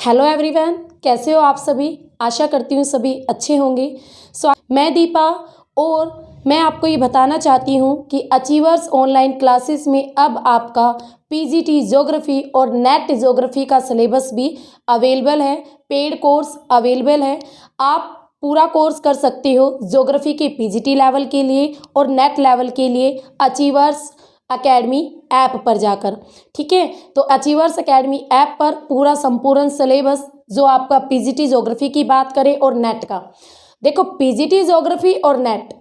Hello everyone, कैसे हो आप सभी। आशा करती हूँ सभी अच्छे होंगे। मैं दीपा और मैं आपको ये बताना चाहती हूँ कि अचीवर्स ऑनलाइन क्लासेस में अब आपका पीजीटी ज्योग्राफी और नेट ज्योग्राफी का सिलेबस भी अवेलेबल है। पेड कोर्स अवेलेबल है। आप पूरा कोर्स कर सकते हो ज्योग्राफी के पीजीटी लेवल के लिए और नेट लेवल के लिए अचीवर्स एकेडमी ऐप पर जाकर। ठीक है, तो अचीवर्स एकेडमी ऐप पर पूरा संपूर्ण सिलेबस जो आपका पीजीटी ज्योग्राफी की बात करें और नेट का, देखो पीजीटी ज्योग्राफी और नेट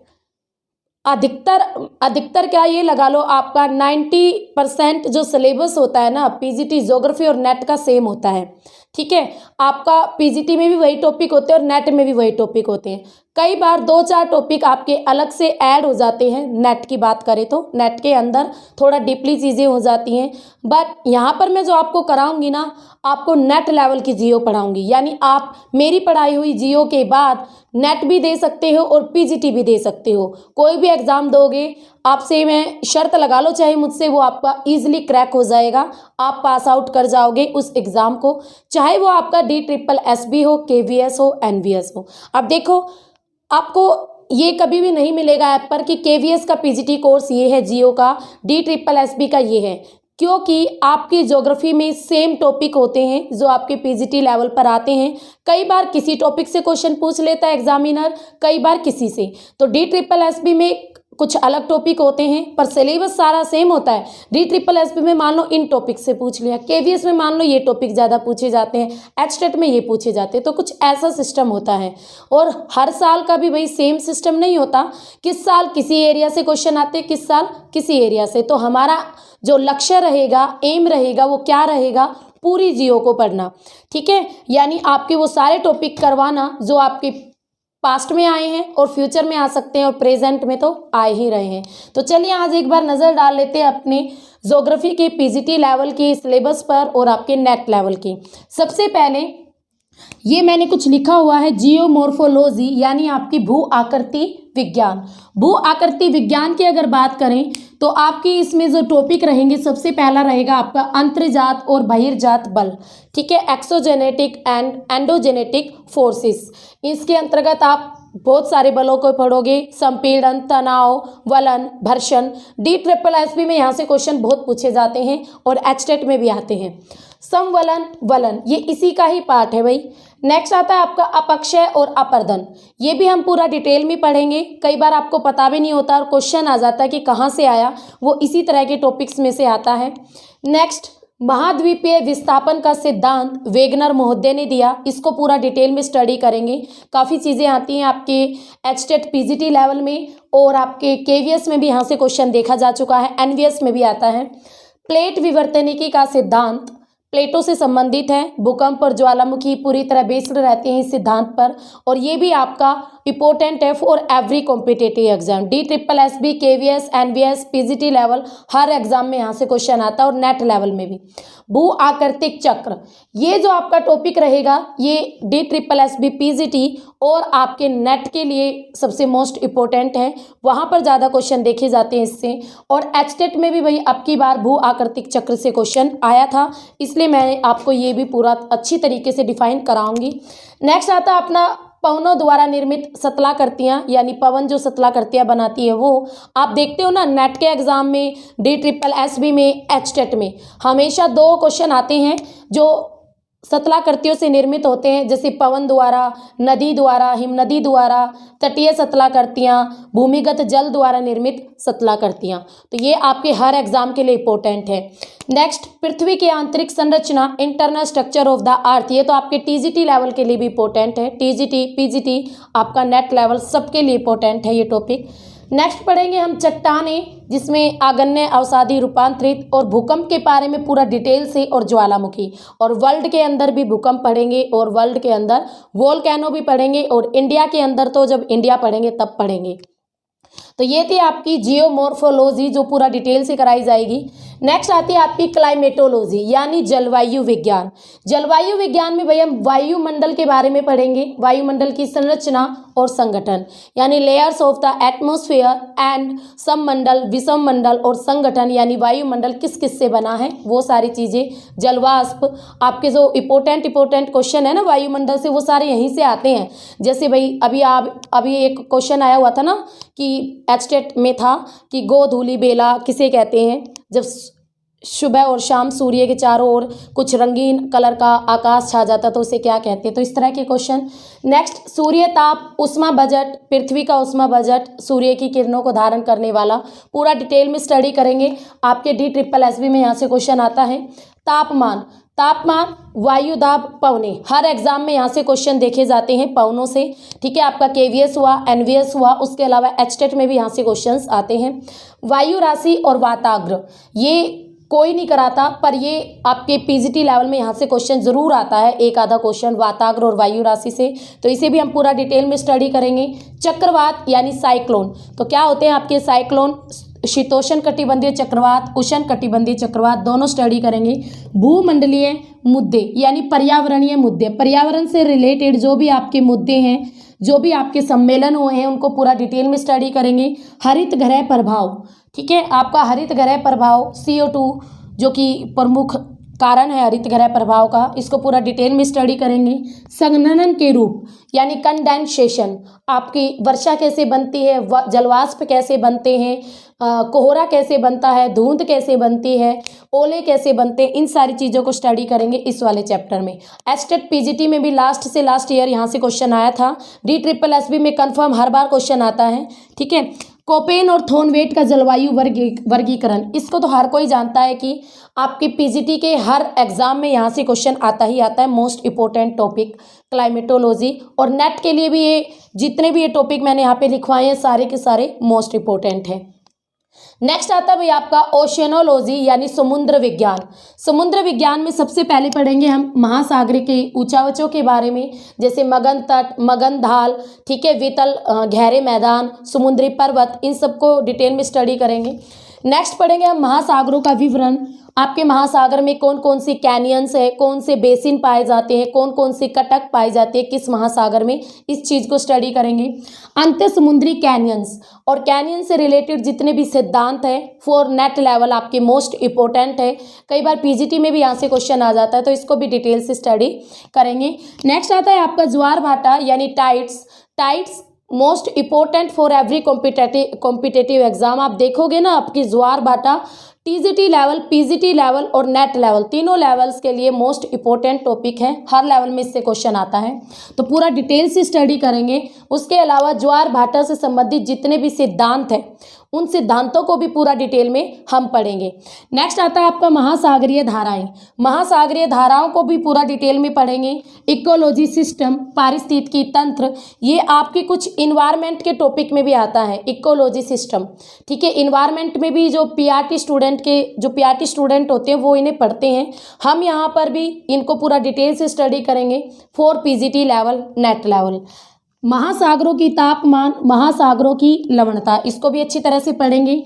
अधिकतर क्या ये लगा लो आपका 90% जो सिलेबस होता है ना पीजीटी ज्योग्राफी और नेट का सेम होता है। ठीक है, आपका पीजीटी में भी वही टॉपिक होते हैं और नेट में भी वही टॉपिक होते हैं। कई बार 2-4 टॉपिक आपके अलग से ऐड हो जाते हैं। नेट की बात करें तो नेट के अंदर थोड़ा डीपली चीज़ें हो जाती हैं, बट यहाँ पर मैं जो आपको कराऊंगी ना, आपको नेट लेवल की जियो पढ़ाऊंगी। यानी आप मेरी पढ़ाई हुई जियो के बाद नेट भी दे सकते हो और पीजीटी भी दे सकते हो। कोई भी एग्ज़ाम दोगे, आपसे मैं शर्त लगा लो चाहे मुझसे, वो आपका ईजिली क्रैक हो जाएगा। आप पास आउट कर जाओगे उस एग्ज़ाम को, चाहे वो आपका DSSB हो, KVS हो, NVS हो। अब देखो, आपको ये कभी भी नहीं मिलेगा ऐप पर कि KVS का पीजीटी कोर्स ये है, जियो का DSSB का ये है, क्योंकि आपकी ज्योग्राफी में सेम टॉपिक होते हैं जो आपके पीजीटी लेवल पर आते हैं। कई बार किसी टॉपिक से क्वेश्चन पूछ लेता है एग्जामिनर, कई बार किसी से। तो DSSB में कुछ अलग टॉपिक होते हैं पर सिलेबस सारा सेम होता है। DSSB में मान लो इन टॉपिक से पूछ लिया, KVS में मान लो ये टॉपिक ज़्यादा पूछे जाते हैं, HTET में ये पूछे जाते हैं। तो कुछ ऐसा सिस्टम होता है और हर साल का भी भाई सेम सिस्टम नहीं होता। किस साल किसी एरिया से क्वेश्चन आते हैं, किस साल किसी एरिया से। तो हमारा जो लक्ष्य रहेगा, एम रहेगा, वो क्या रहेगा, पूरी जियो को पढ़ना। ठीक है, यानी आपके वो सारे टॉपिक करवाना जो आपके पास्ट में आए हैं और फ्यूचर में आ सकते हैं और प्रेजेंट में तो आ ही रहे हैं। तो चलिए आज एक बार नज़र डाल लेते हैं अपने ज्योग्राफी के पीजीटी लेवल के सिलेबस पर और आपके नेट लेवल की। सबसे पहले ये मैंने कुछ लिखा हुआ है जियोमॉर्फोलॉजी, यानी आपकी भू आकृति विज्ञान। भू आकृति विज्ञान की अगर बात करें तो आपकी इसमें जो टॉपिक रहेंगे, सबसे पहला रहेगा आपका अंतर्जात और बहिर्जात बल। ठीक है, एक्सोजेनेटिक एंड एंडोजेनेटिक फोर्सेस। इसके अंतर्गत आप बहुत सारे बलों को पढ़ोगे, संपीड़न, तनाव, वलन, घर्षण। DSSB में यहाँ से क्वेश्चन बहुत पूछे जाते हैं और HTET में भी आते हैं। समवलन, वलन, ये इसी का ही पार्ट है भाई। नेक्स्ट आता है आपका अपक्षय और अपर्दन। ये भी हम पूरा डिटेल में पढ़ेंगे। कई बार आपको पता भी नहीं होता और क्वेश्चन आ जाता है कि कहाँ से आया, वो इसी तरह के टॉपिक्स में से आता है। नेक्स्ट, महाद्वीपीय विस्थापन का सिद्धांत वेगनर महोदय ने दिया। इसको पूरा डिटेल में स्टडी करेंगे। काफ़ी चीज़ें आती हैं आपके HTET पीजीटी लेवल में और आपके KVS में भी यहाँ से क्वेश्चन देखा जा चुका है, NVS में भी आता है। प्लेट विवर्तनिकी का सिद्धांत प्लेटों से संबंधित है। भूकंप और ज्वालामुखी पूरी तरह बेस्ड रहते हैं इस सिद्धांत पर और ये भी आपका इंपॉर्टेंट है for every competitive exam. DSSB, KVS, NVS, PGT level, her exam में यहाँ से क्वेश्चन आता है और नेट लेवल में भी। भू आकृतिक चक्र, ये जो आपका टॉपिक रहेगा, ये DSSB, पीजीटी और आपके नेट के लिए सबसे मोस्ट इम्पोर्टेंट है। वहाँ पर ज़्यादा क्वेश्चन देखे जाते हैं इससे। और HTET में भी भाई अब की बार भू आकृतिक चक्र से क्वेश्चन आया था, इसलिए मैं आपको ये भी पूरा अच्छी तरीके से डिफाइन कराऊंगी। नेक्स्ट आता है अपना पवनों द्वारा निर्मित सतलाकृतियाँ, यानी पवन जो सतलाकृतियाँ बनाती है वो। आप देखते हो ना नेट के एग्जाम में, DSSB में, HTET में हमेशा 2 क्वेश्चन आते हैं जो सतलाकृतियों से निर्मित होते हैं, जैसे पवन द्वारा, नदी द्वारा, हिमनदी द्वारा, तटीय सतलाकृतियाँ, भूमिगत जल द्वारा निर्मित सतलाकृतियाँ। तो ये आपके हर एग्जाम के लिए इंपॉर्टेंट है। नेक्स्ट, पृथ्वी की आंतरिक संरचना, internal structure of the earth. ये तो आपके TGT लेवल के लिए भी इंपॉर्टेंट है। TGT, PGT, आपका नेट लेवल सबके लिए इंपॉर्टेंट है ये टॉपिक। नेक्स्ट पढ़ेंगे हम चट्टानें, जिसमें आग्नेय, अवसादी, रूपांतरित और भूकंप के बारे में पूरा डिटेल से, और ज्वालामुखी। और वर्ल्ड के अंदर भी भूकंप पढ़ेंगे और वर्ल्ड के अंदर वोल्केनो भी पढ़ेंगे और इंडिया के अंदर तो जब इंडिया पढ़ेंगे तब पढ़ेंगे। तो ये थी आपकी जियोमॉर्फोलॉजी जो पूरा डिटेल से कराई जाएगी। नेक्स्ट आती है आपकी क्लाइमेटोलॉजी यानी जलवायु विज्ञान। जलवायु विज्ञान में भैया हम वायुमंडल के बारे में पढ़ेंगे, वायुमंडल की संरचना और संगठन यानी layers of the atmosphere and सममंडल, विषम मंडल और संगठन यानी वायुमंडल किस किस से बना है, वो सारी चीज़ें। जलवाष्प, आपके जो इंपॉर्टेंट क्वेश्चन है ना वायुमंडल से, वो सारे यहीं से आते हैं। जैसे भाई अभी एक क्वेश्चन आया हुआ था ना कि एचटेट में था कि गोधूलि बेला किसे कहते हैं, जब सुबह और शाम सूर्य के चारों ओर कुछ रंगीन कलर का आकाश छा जाता तो उसे क्या कहते हैं। तो इस तरह के क्वेश्चन। नेक्स्ट, सूर्य ताप उष्मा बजट, पृथ्वी का उष्मा बजट, सूर्य की किरणों को धारण करने वाला, पूरा डिटेल में स्टडी करेंगे। आपके DSSB में यहाँ से क्वेश्चन आता है। तापमान, तापमान, वायु दाब, पवने, हर एग्जाम में यहाँ से क्वेश्चन देखे जाते हैं पवनों से। ठीक है, आपका KVS हुआ, NVS हुआ, उसके अलावा एचटेट में भी यहाँ से क्वेश्चंस आते हैं। वायु राशि और वाताग्र, ये कोई नहीं कराता पर ये आपके PGT लेवल में यहाँ से क्वेश्चन जरूर आता है, एक आधा क्वेश्चन वाताग्र और वायु राशि से, तो इसे भी हम पूरा डिटेल में स्टडी करेंगे। चक्रवात यानी साइक्लोन, तो क्या होते हैं आपके साइक्लोन, शीतोष्ण कटिबंधीय चक्रवात, उष्ण कटिबंधीय चक्रवात, दोनों स्टडी करेंगे। भूमंडलीय मुद्दे यानी पर्यावरणीय मुद्दे, पर्यावरण से रिलेटेड जो भी आपके मुद्दे हैं, जो भी आपके सम्मेलन हुए हैं, उनको पूरा डिटेल में स्टडी करेंगे। हरित गृह प्रभाव, ठीक है, आपका हरित गृह प्रभाव CO2 जो कि प्रमुख कारण है हरित गृह प्रभाव का, इसको पूरा डिटेल में स्टडी करेंगे। संघनन के रूप यानी कंडेंसेशन, आपकी वर्षा कैसे बनती है, जलवाष्प कैसे बनते हैं, कोहरा कैसे बनता है, धुंध कैसे बनती है, ओले कैसे बनते हैं, इन सारी चीज़ों को स्टडी करेंगे इस वाले चैप्टर में। एचटेट PGT में भी लास्ट से लास्ट ईयर यहाँ से क्वेश्चन आया था। DSSB में कंफर्म हर बार क्वेश्चन आता है। ठीक है, कोपेन और थॉर्नवेट का जलवायु वर्गीकरण, इसको तो हर कोई जानता है कि आपके PGT के हर एग्जाम में यहाँ से क्वेश्चन आता ही आता है। मोस्ट इंपॉर्टेंट टॉपिक क्लाइमेटोलॉजी, और नेट के लिए भी ये जितने भी ये टॉपिक मैंने यहाँ पे लिखवाए हैं सारे के सारे मोस्ट इंपॉर्टेंट हैं। नेक्स्ट आता है भाई आपका ओशियनोलॉजी यानी समुद्र विज्ञान। समुद्र विज्ञान में सबसे पहले पढ़ेंगे हम महासागर के ऊंचावचों के बारे में, जैसे मगन तट, मगन ढाल, ठीक है, वितल गहरे मैदान, समुद्री पर्वत, इन सबको डिटेल में स्टडी करेंगे। नेक्स्ट पढ़ेंगे हम महासागरों का विवरण, आपके महासागर में कौन कौन सी कैनियंस है, कौन से बेसिन पाए जाते हैं, कौन कौन सी कटक पाई जाती है किस महासागर में, इस चीज़ को स्टडी करेंगे। अंत्य समुद्री कैनियंस और कैनियन से रिलेटेड जितने भी सिद्धांत हैं फॉर नेट लेवल आपके मोस्ट इंपॉर्टेंट है, कई बार PGT में भी यहाँ से क्वेश्चन आ जाता है, तो इसको भी डिटेल से स्टडी करेंगे। नेक्स्ट आता है आपका ज्वार भाटा यानी tides. Tides most important for every competitive exam. आप देखोगे ना आपकी ज्वार भाटा TGT लेवल, PGT लेवल और नेट लेवल, तीनों लेवल्स के लिए मोस्ट इंपॉर्टेंट टॉपिक है, हर लेवल में इससे क्वेश्चन आता है, तो पूरा डिटेल से स्टडी करेंगे। उसके अलावा ज्वार भाटा से संबंधित जितने भी सिद्धांत हैं उन सिद्धांतों को भी पूरा डिटेल में हम पढ़ेंगे। नेक्स्ट आता है आपका महासागरीय धाराएं। महासागरीय धाराओं को भी पूरा डिटेल में पढ़ेंगे। इकोलॉजी सिस्टम, पारिस्थितिकी तंत्र, ये आपके कुछ इन्वायरमेंट के टॉपिक में भी आता है, इकोलॉजी सिस्टम। ठीक है, इन्वायरमेंट में भी जो PRT स्टूडेंट होते हैं वो इन्हें पढ़ते हैं। हम यहाँ पर भी इनको पूरा डिटेल से स्टडी करेंगे for PGT level, NET level. महासागरों की तापमान, महासागरों की लवणता, इसको भी अच्छी तरह से पढ़ेंगे।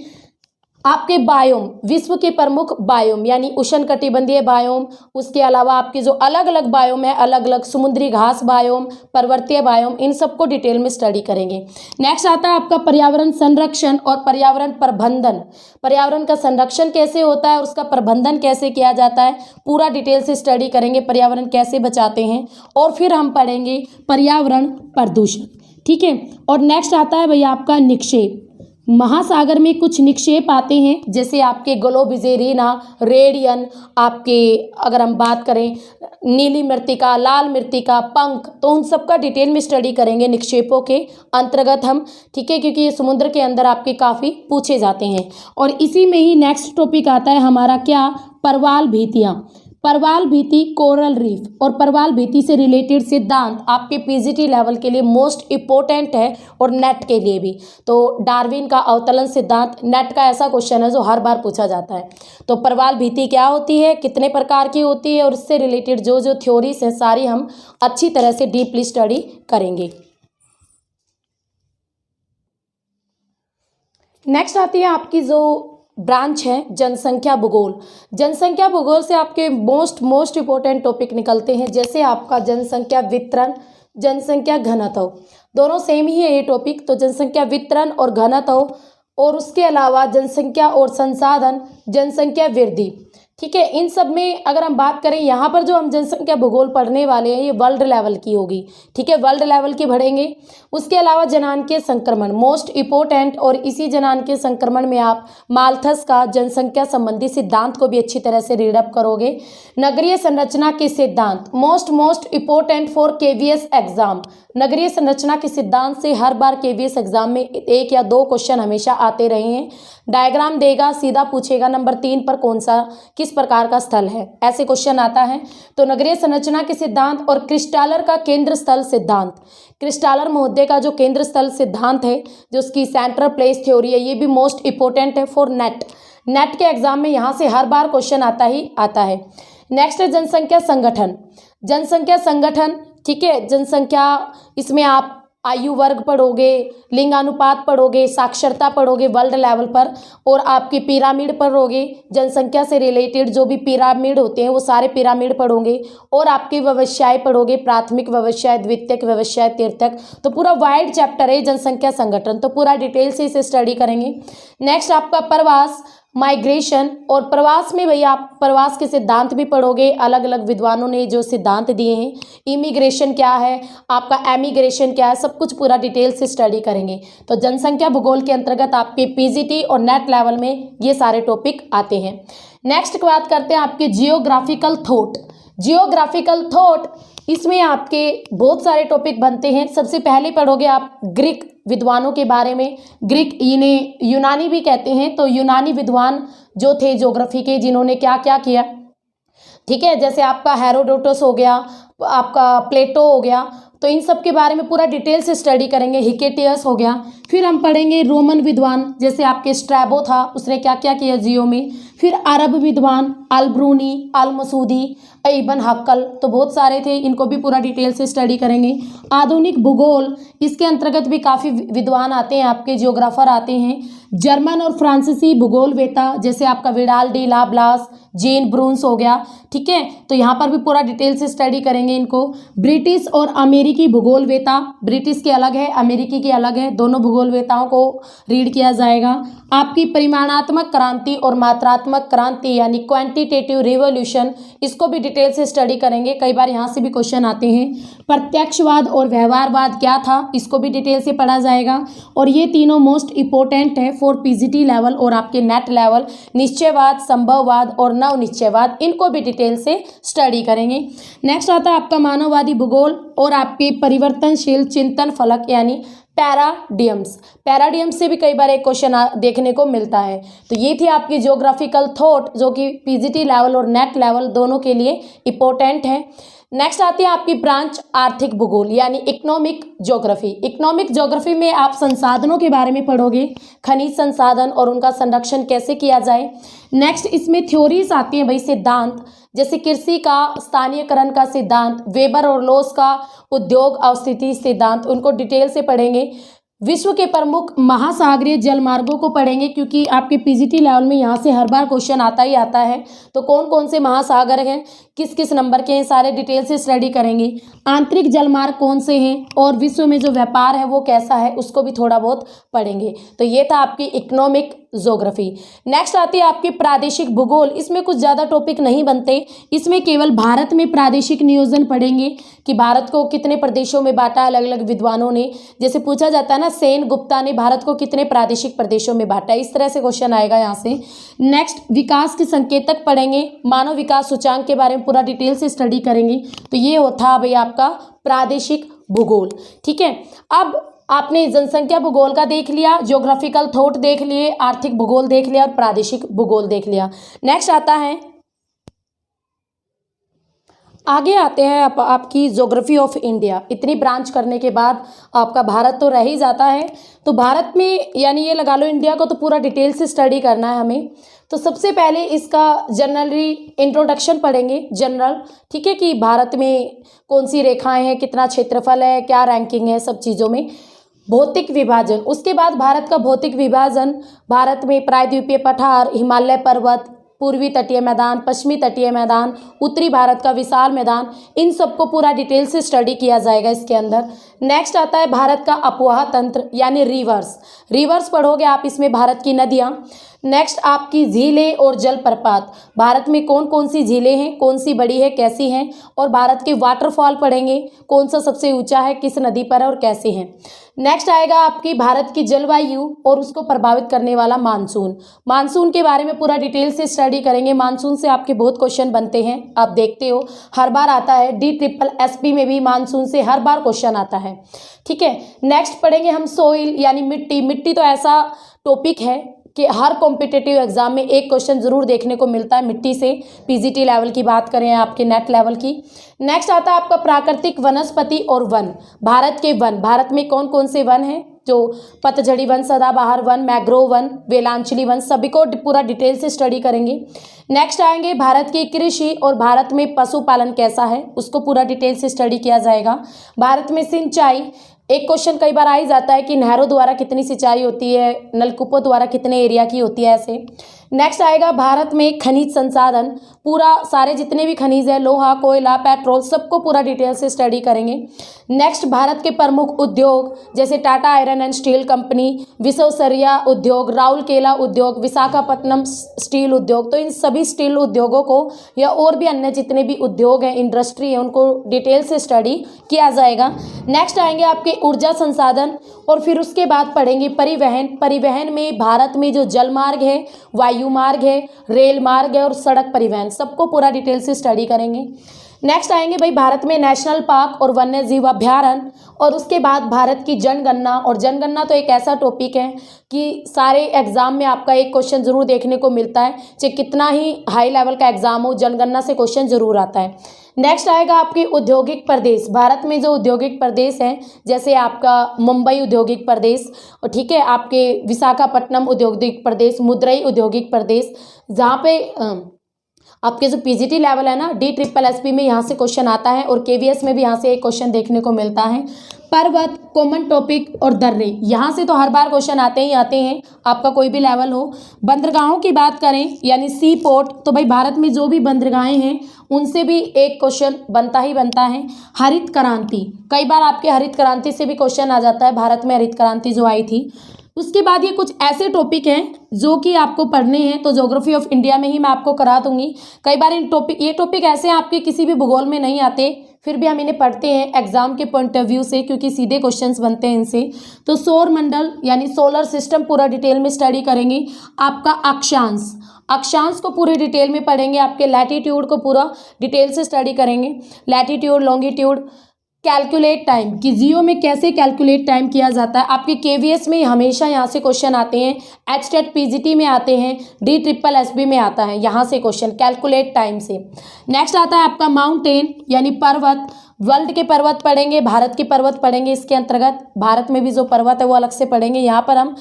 आपके बायोम, विश्व के प्रमुख बायोम यानी उष्णकटिबंधीय बायोम, उसके अलावा आपके जो अलग अलग बायोम है, अलग अलग समुद्री घास बायोम, पर्वतीय बायोम, इन सबको डिटेल में स्टडी करेंगे। नेक्स्ट आता है आपका पर्यावरण संरक्षण और पर्यावरण प्रबंधन। पर्यावरण का संरक्षण कैसे होता है और उसका प्रबंधन कैसे किया जाता है, पूरा डिटेल से स्टडी करेंगे, पर्यावरण कैसे बचाते हैं। और फिर हम पढ़ेंगे पर्यावरण प्रदूषण। ठीक है, और नेक्स्ट आता है भैया आपका निक्षेप। महासागर में कुछ निक्षेप आते हैं, जैसे आपके ग्लोबिजेरिना, रेडियन, आपके अगर हम बात करें नीली मृत्तिका, लाल मृत्तिका, पंख, तो उन सब का डिटेल में स्टडी करेंगे निक्षेपों के अंतर्गत हम। ठीक है, क्योंकि ये समुद्र के अंदर आपके काफ़ी पूछे जाते हैं। और इसी में ही नेक्स्ट टॉपिक आता है हमारा क्या, परवाल भित्तियाँ। परवाल भित्ति, कोरल रीफ और परवाल भित्ति से रिलेटेड सिद्धांत आपके PGT लेवल के लिए मोस्ट इंपॉर्टेंट है और नेट के लिए भी। तो डार्विन का अवतलन सिद्धांत नेट का ऐसा क्वेश्चन है जो हर बार पूछा जाता है। तो परवाल भित्ति क्या होती है, कितने प्रकार की होती है, और इससे रिलेटेड जो जो थ्योरीज हैं सारी हम अच्छी तरह से डीपली स्टडी करेंगे। नेक्स्ट आती है आपकी जो ब्रांच है जनसंख्या भूगोल। जनसंख्या भूगोल से आपके मोस्ट इंपॉर्टेंट टॉपिक निकलते हैं, जैसे आपका जनसंख्या वितरण, जनसंख्या घनत्व, दोनों सेम ही है ये टॉपिक। तो जनसंख्या वितरण और घनत्व, और उसके अलावा जनसंख्या और संसाधन, जनसंख्या वृद्धि। ठीक है, इन सब में अगर हम बात करें, यहाँ पर जो हम जनसंख्या भूगोल पढ़ने वाले हैं ये वर्ल्ड लेवल की होगी। ठीक है, वर्ल्ड लेवल की पढ़ेंगे। उसके अलावा जनांकीय संक्रमण मोस्ट इम्पोर्टेंट, और इसी जनांकीय संक्रमण में आप माल्थस का जनसंख्या संबंधी सिद्धांत को भी अच्छी तरह से रीड अप करोगे। नगरीय संरचना के सिद्धांत most important for KVS exam. नगरीय संरचना के सिद्धांत से हर बार केवीएस एग्जाम में 1 या 2 क्वेश्चन हमेशा आते रहे हैं। डायग्राम देगा, सीधा पूछेगा नंबर 3 पर कौन सा किस प्रकार का स्थल है, ऐसे क्वेश्चन आता है। तो नगरीय संरचना के सिद्धांत और क्रिस्टालर का केंद्र स्थल सिद्धांत, क्रिस्टालर महोदय का जो केंद्र स्थल सिद्धांत है, जो उसकी सेंट्रल प्लेस थ्योरी है, ये भी मोस्ट इंपोर्टेंट है फॉर नेट के एग्जाम में यहाँ से हर बार क्वेश्चन आता ही आता है। नेक्स्ट है जनसंख्या संगठन। जनसंख्या संगठन, ठीक है, जनसंख्या, इसमें आप आयु वर्ग पढ़ोगे, लिंगानुपात पढ़ोगे, साक्षरता पढ़ोगे वर्ल्ड लेवल पर, और आपकी पिरामिड पढ़ोगे। जनसंख्या से रिलेटेड जो भी पिरामिड होते हैं वो सारे पिरामिड पढ़ोगे, और आपकी व्यवसाय पढ़ोगे, प्राथमिक व्यवसाय, द्वितीयक व्यवसाय, तृतीयक। तो पूरा वाइड चैप्टर है जनसंख्या संगठन, तो पूरा डिटेल से इसे स्टडी करेंगे। नेक्स्ट आपका प्रवास, माइग्रेशन, और प्रवास में भैया आप प्रवास के सिद्धांत भी पढ़ोगे, अलग अलग विद्वानों ने जो सिद्धांत दिए हैं। इमिग्रेशन क्या है, आपका एमिग्रेशन क्या है, सब कुछ पूरा डिटेल से स्टडी करेंगे। तो जनसंख्या भूगोल के अंतर्गत आपके पीजीटी और नेट लेवल में ये सारे टॉपिक आते हैं। नेक्स्ट की बात करते हैं आपके जियोग्राफिकल थॉट। जियोग्राफिकल थॉट, इसमें आपके बहुत सारे टॉपिक बनते हैं। सबसे पहले पढ़ोगे आप ग्रीक विद्वानों के बारे में। ग्रीक, इन्हें यूनानी भी कहते हैं। तो यूनानी विद्वान जो थे ज्योग्राफी के, जिन्होंने क्या क्या किया, ठीक है, जैसे आपका हेरोडोटस हो गया, आपका प्लेटो हो गया, तो इन सब के बारे में पूरा डिटेल से स्टडी करेंगे। हिकेटियस हो गया। फिर हम पढ़ेंगे रोमन विद्वान, जैसे आपके स्ट्रैबो था, उसने क्या क्या किया जियो में। फिर अरब विद्वान, अल-ब्रूनी, अल-मसूदी, इब्न हक्कल, तो बहुत सारे थे, इनको भी पूरा डिटेल से स्टडी करेंगे। आधुनिक भूगोल, इसके अंतर्गत भी काफ़ी विद्वान आते हैं, आपके जियोग्राफर आते हैं। जर्मन और फ्रांसीसी भूगोलवेता, जैसे आपका विडाल डी ला ब्लास, जेन ब्रून्स हो गया, ठीक है, तो यहाँ पर भी पूरा डिटेल से स्टडी करेंगे इनको। ब्रिटिश और अमेरिकी भूगोलवेता, ब्रिटिश के अलग है, अमेरिकी के अलग है, दोनों भूगोलवेताओं को रीड किया जाएगा। आपकी परिमाणात्मक क्रांति और मात्रात्मक क्रांति, यानी क्वांटिटेटिव रिवोल्यूशन, इसको भी डिटेल से स्टडी करेंगे, कई बार यहाँ से भी क्वेश्चन आते हैं। प्रत्यक्षवाद और व्यवहारवाद क्या था, इसको भी डिटेल से पढ़ा जाएगा। और ये तीनों मोस्ट इंपॉर्टेंट है फॉर पीजीटी लेवल और आपके नेट लेवल। निश्चयवाद, संभववाद और नवनिश्चयवाद, इनको भी डिटेल से स्टडी करेंगे। नेक्स्ट आता है आपका मानववादी भूगोल और आपके परिवर्तनशील चिंतन फलक, यानी पैराडियम्स। पैराडियम्स से भी कई बार एक क्वेश्चन देखने को मिलता है। तो ये थी आपकी ज्योग्राफिकल थॉट, जो कि पीजीटी लेवल और नेट लेवल दोनों के लिए इंपॉर्टेंट है। नेक्स्ट आती है आपकी ब्रांच आर्थिक भूगोल, यानी इकोनॉमिक ज्योग्राफी। इकोनॉमिक ज्योग्राफी में आप संसाधनों के बारे में पढ़ोगे, खनिज संसाधन और उनका संरक्षण कैसे किया जाए। नेक्स्ट इसमें थ्योरीज आती हैं भाई, सिद्धांत, जैसे कृषि का स्थानीयकरण का सिद्धांत, वेबर और लोस का उद्योग अवस्थिति सिद्धांत, उनको डिटेल से पढ़ेंगे। विश्व के प्रमुख महासागरीय जलमार्गों को पढ़ेंगे, क्योंकि आपके पीजीटी लेवल में यहाँ से हर बार क्वेश्चन आता ही आता है। तो कौन कौन से महासागर हैं, किस किस नंबर के हैं, सारे डिटेल से स्टडी करेंगे। आंतरिक जलमार्ग कौन से हैं और विश्व में जो व्यापार है वो कैसा है, उसको भी थोड़ा बहुत पढ़ेंगे। तो ये था आपकी इकोनॉमिक ज्योग्राफी। नेक्स्ट आती है आपकी प्रादेशिक भूगोल। इसमें कुछ ज़्यादा टॉपिक नहीं बनते, इसमें केवल भारत में प्रादेशिक नियोजन पढ़ेंगे कि भारत को कितने प्रदेशों में बांटा अलग अलग विद्वानों ने। जैसे पूछा जाता है ना, सेन गुप्ता ने भारत को कितने प्रादेशिक प्रदेशों में बांटा, इस तरह से क्वेश्चन आएगा यहाँ से। नेक्स्ट विकास के संकेतक पढ़ेंगे, मानव विकास सूचांक के बारे में पूरा डिटेल से स्टडी करेंगे। तो ये होता भाई आपका प्रादेशिक भूगोल, ठीक है। अब आपने जनसंख्या भूगोल का देख लिया, ज्योग्राफिकल थॉट देख लिए, आर्थिक भूगोल देख लिया और प्रादेशिक भूगोल देख लिया। नेक्स्ट आता है, आगे आते हैं आपकी ज्योग्राफी ऑफ इंडिया। इतनी ब्रांच करने के बाद आपका भारत तो रह ही जाता है। तो भारत में, यानी ये लगा लो इंडिया को तो पूरा डिटेल से स्टडी करना है हमें। तो सबसे पहले इसका जनरली इंट्रोडक्शन पढ़ेंगे, जनरल, ठीक है, कि भारत में कौन सी रेखाएं हैं, कितना क्षेत्रफल है, क्या रैंकिंग है, सब चीज़ों में। भौतिक विभाजन, उसके बाद भारत का भौतिक विभाजन, भारत में प्रायद्वीपीय पठार, हिमालय पर्वत, पूर्वी तटीय मैदान, पश्चिमी तटीय मैदान, उत्तरी भारत का विशाल मैदान, इन सबको पूरा डिटेल से स्टडी किया जाएगा इसके अंदर। नेक्स्ट आता है भारत का अपवाह तंत्र यानी रिवर्स, रिवर्स पढ़ोगे आप इसमें भारत की नदियाँ। नेक्स्ट आपकी झीलें और जलप्रपात, भारत में कौन कौन सी झीलें हैं, कौन सी बड़ी है, कैसी हैं, और भारत के वाटरफॉल पढ़ेंगे, कौन सा सबसे ऊंचा है, किस नदी पर है और कैसे हैं। नेक्स्ट आएगा आपकी भारत की जलवायु और उसको प्रभावित करने वाला मानसून, मानसून के बारे में पूरा डिटेल से स्टडी करेंगे। मानसून से आपके बहुत क्वेश्चन बनते हैं, आप देखते हो हर बार आता है, DSSS में भी मानसून से हर बार क्वेश्चन आता है, ठीक है। नेक्स्ट पढ़ेंगे हम सोइल यानी मिट्टी, मिट्टी तो ऐसा टॉपिक है कि हर कॉम्पिटिटिव एग्जाम में एक क्वेश्चन जरूर देखने को मिलता है मिट्टी से, PGT लेवल की बात करें आपके नेट लेवल की। नेक्स्ट आता है आपका प्राकृतिक वनस्पति और वन, भारत के वन, भारत में कौन कौन से वन हैं, जो पतझड़ी वन, सदाबहार वन, मैग्रोव वन, वेलांचली वन, सभी को पूरा डिटेल से स्टडी करेंगे। नेक्स्ट आएंगे भारत की कृषि और भारत में पशुपालन कैसा है, उसको पूरा डिटेल से स्टडी किया जाएगा। भारत में सिंचाई, एक क्वेश्चन कई बार आ ही जाता है कि नहरों द्वारा कितनी सिंचाई होती है, नलकूपों द्वारा कितने एरिया की होती है, ऐसे। नेक्स्ट आएगा भारत में खनिज संसाधन, पूरा सारे जितने भी खनिज है, लोहा, कोयला, पेट्रोल, सबको पूरा डिटेल से स्टडी करेंगे। नेक्स्ट भारत के प्रमुख उद्योग जैसे Tata iron and steel company, Visvesvaraya उद्योग, राउरकेला उद्योग, विशाखापट्टनम स्टील उद्योग, तो इन सभी स्टील उद्योगों को या और भी अन्य जितने भी उद्योग हैं, इंडस्ट्री है, उनको डिटेल से स्टडी किया जाएगा। नेक्स्ट आएंगे आपके ऊर्जा संसाधन और फिर उसके बाद पढ़ेंगे परिवहन, परिवहन में भारत में जो जल मार्ग है, वायु मार्ग है, रेल मार्ग है और सड़क परिवहन, सबको पूरा डिटेल से स्टडी करेंगे। नेक्स्ट आएंगे भाई भारत में नेशनल पार्क और वन्य जीव अभ्यारण्य, और उसके बाद भारत की जनगणना, और जनगणना तो एक ऐसा टॉपिक है कि सारे एग्जाम में आपका एक क्वेश्चन जरूर देखने को मिलता है, चाहे कितना ही हाई लेवल का एग्जाम हो, जनगणना से क्वेश्चन जरूर आता है। नेक्स्ट आएगा आपके औद्योगिक प्रदेश, भारत में जो औद्योगिक प्रदेश हैं जैसे आपका मुंबई औद्योगिक प्रदेश, और ठीक है, आपके विशाखापट्टनम औद्योगिक प्रदेश, मुद्रई औद्योगिक प्रदेश, जहाँ पे आपके जो PGT लेवल है ना, DSSS में यहाँ से क्वेश्चन आता है और KVS में भी यहाँ से एक क्वेश्चन देखने को मिलता है। पर्वत, कॉमन टॉपिक और दर्रे, यहाँ से तो हर बार क्वेश्चन आते ही आते हैं, आपका कोई भी लेवल हो। बंदरगाहों की बात करें यानी सी पोर्ट, तो भाई भारत में जो भी बंदरगाहें हैं उनसे भी एक क्वेश्चन बनता ही बनता है। हरित क्रांति, कई बार आपके हरित क्रांति से भी क्वेश्चन आ जाता है, भारत में हरित क्रांति जो आई थी। उसके बाद ये कुछ ऐसे टॉपिक हैं जो कि आपको पढ़ने हैं, तो ज्योग्राफी ऑफ इंडिया में ही मैं आपको करा दूंगी। कई बार ये टॉपिक ऐसे हैं आपके किसी भी भूगोल में नहीं आते, फिर भी हम इन्हें पढ़ते हैं एग्जाम के पॉइंट ऑफ व्यू से, क्योंकि सीधे क्वेश्चंस बनते हैं इनसे। तो सौर मंडल यानी सोलर सिस्टम पूरा डिटेल में स्टडी करेंगे। आपका अक्षांश, अक्षांश को पूरे डिटेल में पढ़ेंगे। आपके लैटिट्यूड को पूरा डिटेल से स्टडी करेंगे, लैटिट्यूड, लॉन्गिट्यूड। कैलकुलेट टाइम कि जियो में कैसे कैलकुलेट टाइम किया जाता है, आपके KVS में हमेशा यहाँ से क्वेश्चन आते हैं, HTET PGT में आते हैं, DSSS में आता है यहाँ से क्वेश्चन कैलकुलेट टाइम से। नेक्स्ट आता है आपका माउंटेन यानी पर्वत, वर्ल्ड के पर्वत पढ़ेंगे, भारत के पर्वत पढ़ेंगे इसके अंतर्गत। भारत में भी जो पर्वत है वो अलग से पढ़ेंगे, यहाँ पर हम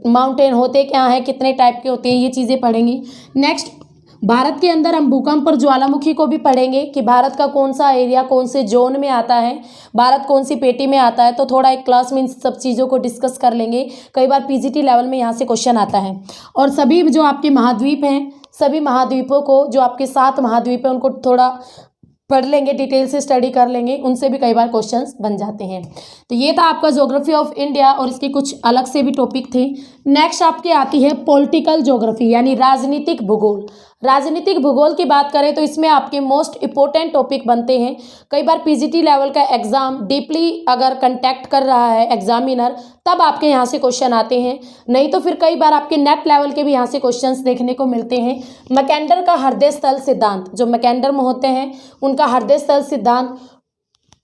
माउंटेन होते क्या हैं, कितने टाइप के होते हैं, ये चीज़ें पढ़ेंगे। नेक्स्ट भारत के अंदर हम भूकंप और ज्वालामुखी को भी पढ़ेंगे कि भारत का कौन सा एरिया कौन से जोन में आता है, भारत कौन सी पेटी में आता है, तो थोड़ा एक क्लास में इन सब चीज़ों को डिस्कस कर लेंगे। कई बार PGT लेवल में यहाँ से क्वेश्चन आता है। और सभी जो आपके महाद्वीप हैं, सभी महाद्वीपों को, जो आपके 7 महाद्वीप हैं, उनको थोड़ा पढ़ लेंगे, डिटेल से स्टडी कर लेंगे, उनसे भी कई बार क्वेश्चंस बन जाते हैं। तो ये था आपका ज्योग्राफी ऑफ इंडिया और इसके कुछ अलग से भी टॉपिक थे। नेक्स्ट आपके आती है पॉलिटिकल ज्योग्राफी यानी राजनीतिक भूगोल। राजनीतिक भूगोल की बात करें तो इसमें आपके मोस्ट इंपॉर्टेंट टॉपिक बनते हैं। कई बार PGT लेवल का एग्जाम डीपली अगर कंटेक्ट कर रहा है एग्जामिनर, तब आपके यहाँ से क्वेश्चन आते हैं, नहीं तो फिर कई बार आपके नेट लेवल के भी यहाँ से क्वेश्चंस देखने को मिलते हैं। मैकेंडर का हृदय स्थल सिद्धांत, जो मैकेंडर में होते हैं उनका हृदय स्थल सिद्धांत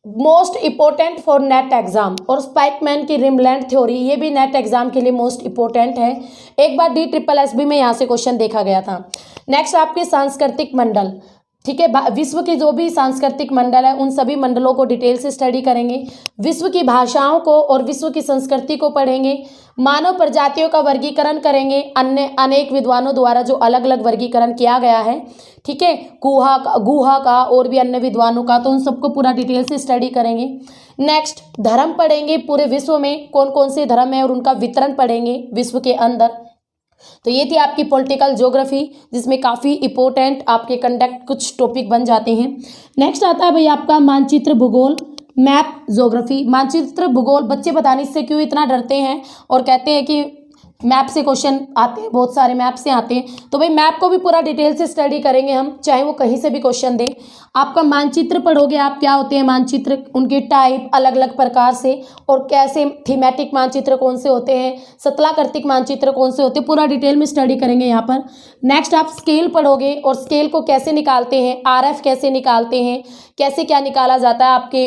most important for net exam, और स्पाइकमैन की रिमलैंड थ्योरी, ये भी नेट एग्जाम के लिए मोस्ट इंपॉर्टेंट है। एक बार DSSS में यहाँ से क्वेश्चन देखा गया था। नेक्स्ट आपके सांस्कृतिक मंडल, ठीक है। विश्व के जो भी सांस्कृतिक मंडल है उन सभी मंडलों को डिटेल से स्टडी करेंगे। विश्व की भाषाओं को और विश्व की संस्कृति को पढ़ेंगे। मानव प्रजातियों का वर्गीकरण करेंगे, अन्य अनेक विद्वानों द्वारा जो अलग अलग वर्गीकरण किया गया है, ठीक है, गुहा का और भी अन्य विद्वानों का, तो उन सबको पूरा डिटेल से स्टडी करेंगे। नेक्स्ट धर्म पढ़ेंगे, पूरे विश्व में कौन कौन से धर्म है और उनका वितरण पढ़ेंगे विश्व के अंदर। तो ये थी आपकी पॉलिटिकल ज्योग्राफी, जिसमें काफ़ी इंपॉर्टेंट आपके कंडक्ट कुछ टॉपिक बन जाते हैं। नेक्स्ट आता है भाई आपका मानचित्र भूगोल, मैप ज्योग्राफी। मानचित्र भूगोल बच्चे बताने से क्यों इतना डरते हैं और कहते हैं कि मैप से क्वेश्चन आते हैं, बहुत सारे मैप से आते हैं, तो भाई मैप को भी पूरा डिटेल से स्टडी करेंगे हम, चाहे वो कहीं से भी क्वेश्चन दे। आपका मानचित्र पढ़ोगे आप, क्या होते हैं मानचित्र, उनके टाइप अलग अलग प्रकार से, और कैसे थीमेटिक मानचित्र कौन से होते हैं, सतलाकृतिक मानचित्र कौन से होते हैं, पूरा डिटेल में स्टडी करेंगे यहाँ पर। नेक्स्ट आप स्केल पढ़ोगे और स्केल को कैसे निकालते हैं, आरएफ कैसे निकालते हैं, कैसे क्या निकाला जाता है। आपके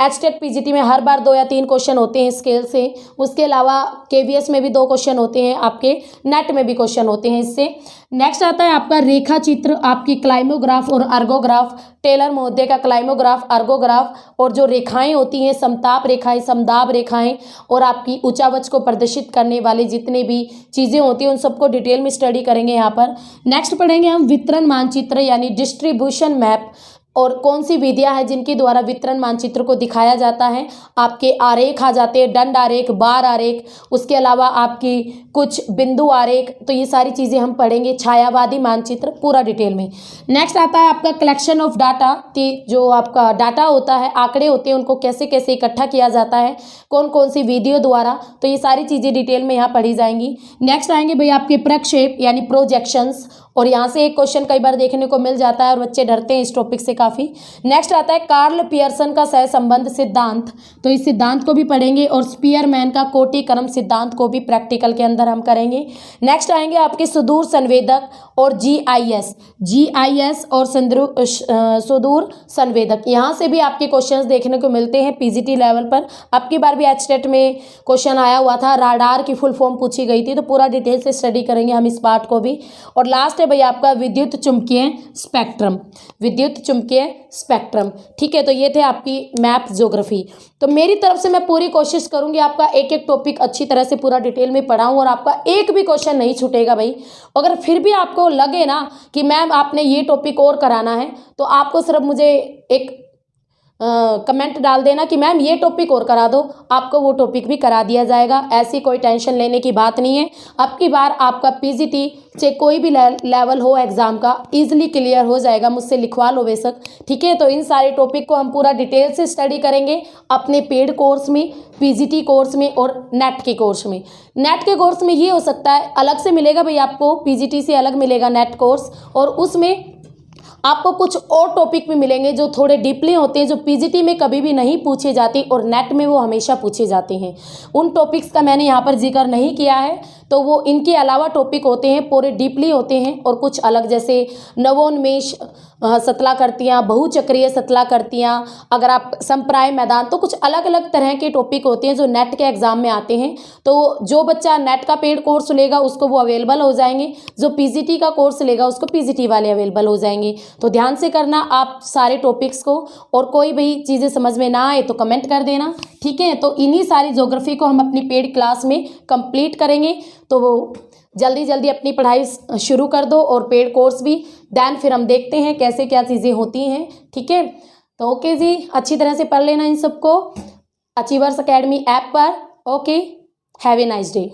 एचटेट पीजीटी में हर बार 2 या 3 क्वेश्चन होते हैं स्केल से, उसके अलावा केवीएस में भी 2 क्वेश्चन होते हैं, आपके नेट में भी क्वेश्चन होते हैं इससे। नेक्स्ट आता है आपका रेखा चित्र, आपकी क्लाइमोग्राफ और अर्गोग्राफ, टेलर महोदय का क्लाइमोग्राफ, अर्गोग्राफ, और जो रेखाएं होती हैं समताप रेखाएं, समदाब रेखाएं, और आपकी ऊंचावच को प्रदर्शित करने वाली जितने भी चीज़ें होती हैं उन सबको डिटेल में स्टडी करेंगे यहाँ पर। नेक्स्ट पढ़ेंगे हम वितरण मानचित्र यानी डिस्ट्रीब्यूशन मैप, और कौन सी विधियां हैं जिनके द्वारा वितरण मानचित्र को दिखाया जाता है। आपके आरेख आ जाते हैं, दंड आरेख, बार आरेख, उसके अलावा आपकी कुछ बिंदु आरेख, तो ये सारी चीज़ें हम पढ़ेंगे। छायावादी मानचित्र पूरा डिटेल में। नेक्स्ट आता है आपका कलेक्शन ऑफ डाटा, कि जो आपका डाटा होता है, आंकड़े होते हैं, उनको कैसे कैसे इकट्ठा किया जाता है, कौन कौन सी विधियों द्वारा, तो ये सारी चीज़ें डिटेल में यहाँ पढ़ी जाएंगी। नेक्स्ट आएंगे भाई आपके प्रक्षेप यानी प्रोजेक्शंस, और यहाँ से एक क्वेश्चन कई बार देखने को मिल जाता है और बच्चे डरते हैं इस टॉपिक से काफ़ी। नेक्स्ट आता है कार्ल पियर्सन का सहसंबंध सिद्धांत, तो इस सिद्धांत को भी पढ़ेंगे, और स्पीयरमैन का कोटि-क्रम सिद्धांत को भी प्रैक्टिकल के अंदर हम करेंगे। नेक्स्ट आएंगे आपके सुदूर संवेदक और जीआईएस और सुदूर संवेदक, यहाँ से भी आपके क्वेश्चंस देखने को मिलते हैं पीजीटी लेवल पर। अब की बार भी एचटेट में क्वेश्चन आया हुआ था, राडार की फुल फॉर्म पूछी गई थी, तो पूरा डिटेल से स्टडी करेंगे हम इस पार्ट को भी। और लास्ट है भाई आपका विद्युत चुंबकीय स्पेक्ट्रम, विद्युत चुंबकीय स्पेक्ट्रम, ठीक है। तो ये थे आपकी मैप ज्योग्राफी। तो मेरी तरफ से मैं पूरी कोशिश करूंगी आपका एक एक टॉपिक अच्छी तरह से पूरा डिटेल में पढ़ाऊं, और आपका एक भी क्वेश्चन नहीं छूटेगा भाई। अगर फिर भी आपको लगे ना कि मैम आपने ये टॉपिक और कराना है, तो आपको सिर्फ मुझे एक कमेंट डाल देना कि मैम ये टॉपिक और करा दो, आपको वो टॉपिक भी करा दिया जाएगा। ऐसी कोई टेंशन लेने की बात नहीं है। अब की बार आपका पीजीटी चाहे कोई भी लेवल हो एग्जाम का, इजीली क्लियर हो जाएगा, मुझसे लिखवा लो बेशक, ठीक है। तो इन सारे टॉपिक को हम पूरा डिटेल से स्टडी करेंगे अपने पेड कोर्स में, पीजीटी कोर्स में और नेट के कोर्स में। नेट के कोर्स में ये हो सकता है अलग से मिलेगा भाई आपको, पीजीटी से अलग मिलेगा नेट कोर्स, और उसमें आपको कुछ और टॉपिक भी मिलेंगे जो थोड़े डीपली होते हैं, जो पीजीटी में कभी भी नहीं पूछे जाते और नेट में वो हमेशा पूछे जाते हैं। उन टॉपिक्स का मैंने यहाँ पर जिक्र नहीं किया है, तो वो इनके अलावा टॉपिक होते हैं, पूरे डीपली होते हैं, और कुछ अलग जैसे नवोन्मेष सतलाकृतियाँ, बहुचक्रीय सतलाकृतियाँ, अगर आप संप्राय मैदान, तो कुछ अलग अलग तरह के टॉपिक होते हैं जो नेट के एग्जाम में आते हैं। तो जो बच्चा नेट का पेड कोर्स लेगा उसको वो अवेलेबल हो जाएंगे, जो पीजीटी का कोर्स लेगा उसको पीजीटी वाले अवेलेबल हो जाएंगे। तो ध्यान से करना आप सारे टॉपिक्स को, और कोई भी चीज़ें समझ में ना आए तो कमेंट कर देना, ठीक है। तो इन्हीं सारी ज्योग्राफी को हम अपनी पेड क्लास में कंप्लीट करेंगे, तो वो जल्दी जल्दी अपनी पढ़ाई शुरू कर दो, और पेड कोर्स भी, देन फिर हम देखते हैं कैसे क्या चीज़ें होती हैं, ठीक है। तो ओके जी, अच्छी तरह से पढ़ लेना इन सबको अचीवर्स एकेडमी ऐप पर। Okay, have a nice day.